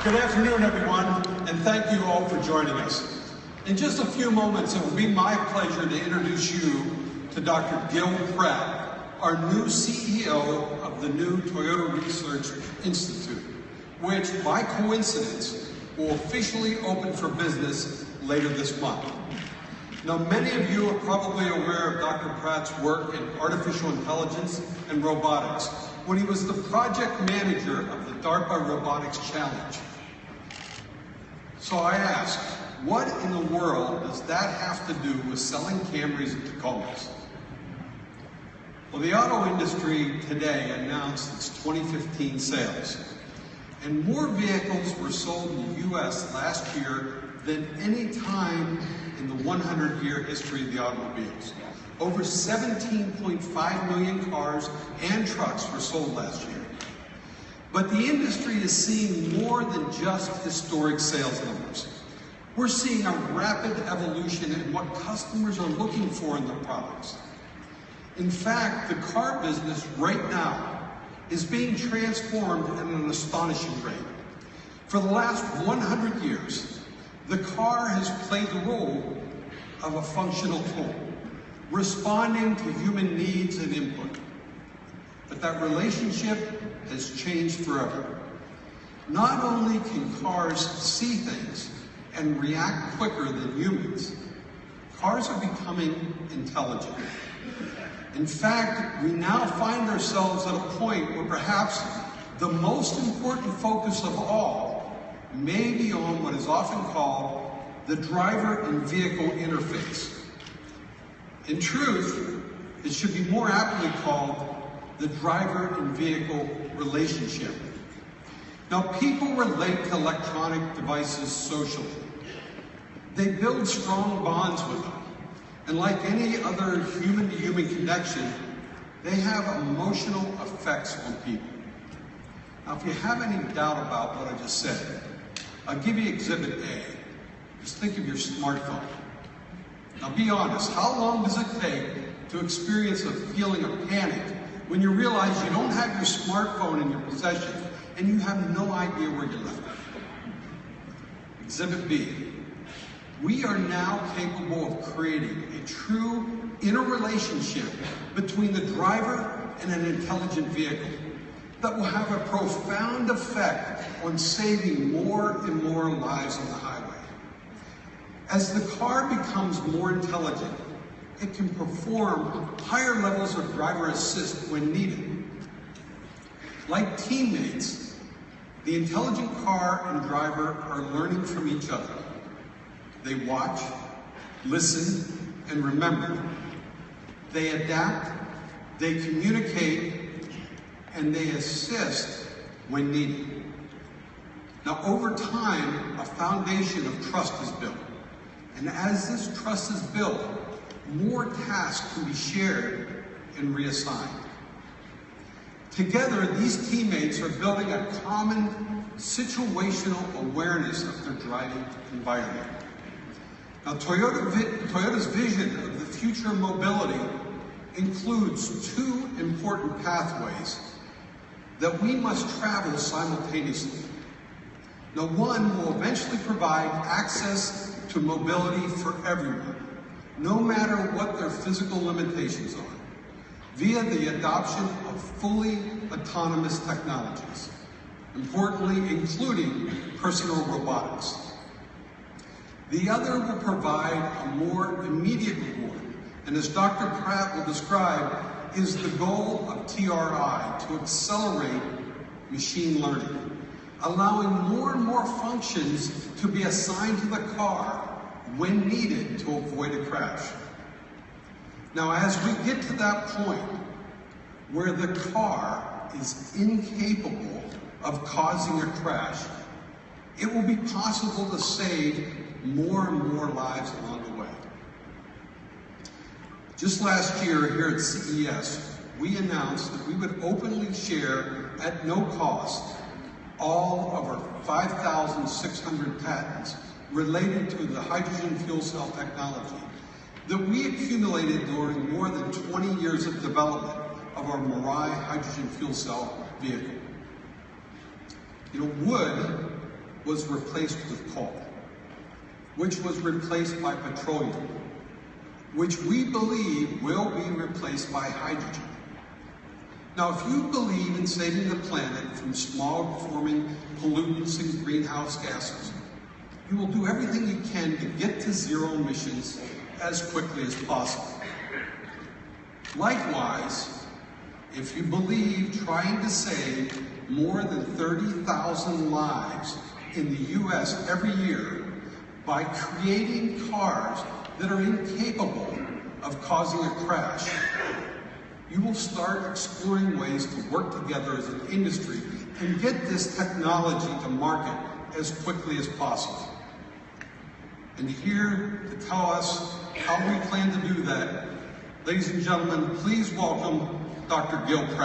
Good afternoon, everyone, and thank you all for joining us. In just a few moments, it will be my pleasure to introduce you to Dr. Gil Pratt, our new CEO of the new Toyota Research Institute, which, by coincidence, will officially open for business later this month. Now, many of you are probably aware of Dr. Pratt's work in artificial intelligence and robotics when he was the project manager of the DARPA Robotics Challenge. So I ask, what in the world does that have to do with selling Camrys and Tacomas? Well, the auto industry today announced its 2015 sales, and more vehicles were sold in the U.S. last year than any time in the 100-year history of the automobiles. Over 17.5 million cars and trucks were sold last year. But the industry is seeing more than just historic sales numbers. We're seeing a rapid evolution in what customers are looking for in their products. In fact, the car business right now is being transformed at an astonishing rate. For the last 100 years, the car has played the role of a functional tool, responding to human needs and input. But that relationship has changed forever. Not only can cars see things and react quicker than humans, cars are becoming intelligent. In fact, we now find ourselves at a point where perhaps the most important focus of all may be on what is often called the driver and vehicle interface. In truth, it should be more aptly called the driver and vehicle relationship. Now, people relate to electronic devices socially. They build strong bonds with them. And like any other human-to-human connection, they have emotional effects on people. Now, if you have any doubt about what I just said, I'll give you Exhibit A. Just think of your smartphone. Now, be honest, how long does it take to experience a feeling of panic when you realize you don't have your smartphone in your possession and you have no idea where you left it? Exhibit B. We are now capable of creating a true interrelationship between the driver and an intelligent vehicle that will have a profound effect on saving more and more lives on the highway. As the car becomes more intelligent, it can perform higher levels of driver assist when needed. Like teammates, the intelligent car and driver are learning from each other. They watch, listen, and remember. They adapt, they communicate, and they assist when needed. Now, over time, a foundation of trust is built. And as this trust is built, more tasks can be shared and reassigned. Together, these teammates are building a common situational awareness of their driving environment. Now, Toyota's vision of the future of mobility includes two important pathways that we must travel simultaneously. Now, one will eventually provide access to mobility for everyone, no matter what their physical limitations are, via the adoption of fully autonomous technologies, importantly including personal robotics. The other will provide a more immediate reward, and as Dr. Pratt will describe, is the goal of TRI to accelerate machine learning, allowing more and more functions to be assigned to the car when needed to avoid a crash. Now, as we get to that point where the car is incapable of causing a crash, it will be possible to save more and more lives along the way. Just last year here at CES, we announced that we would openly share at no cost all of our 5,600 patents related to the hydrogen fuel cell technology that we accumulated during more than 20 years of development of our Mirai hydrogen fuel cell vehicle. You know, wood was replaced with coal, which was replaced by petroleum, which we believe will be replaced by hydrogen. Now, if you believe in saving the planet from smog-forming pollutants and greenhouse gases, you will do everything you can to get to zero emissions as quickly as possible. Likewise, if you believe trying to save more than 30,000 lives in the U.S. every year by creating cars that are incapable of causing a crash, you will start exploring ways to work together as an industry and get this technology to market as quickly as possible. And here to tell us how we plan to do that, ladies and gentlemen, please welcome Dr. Gil Pratt.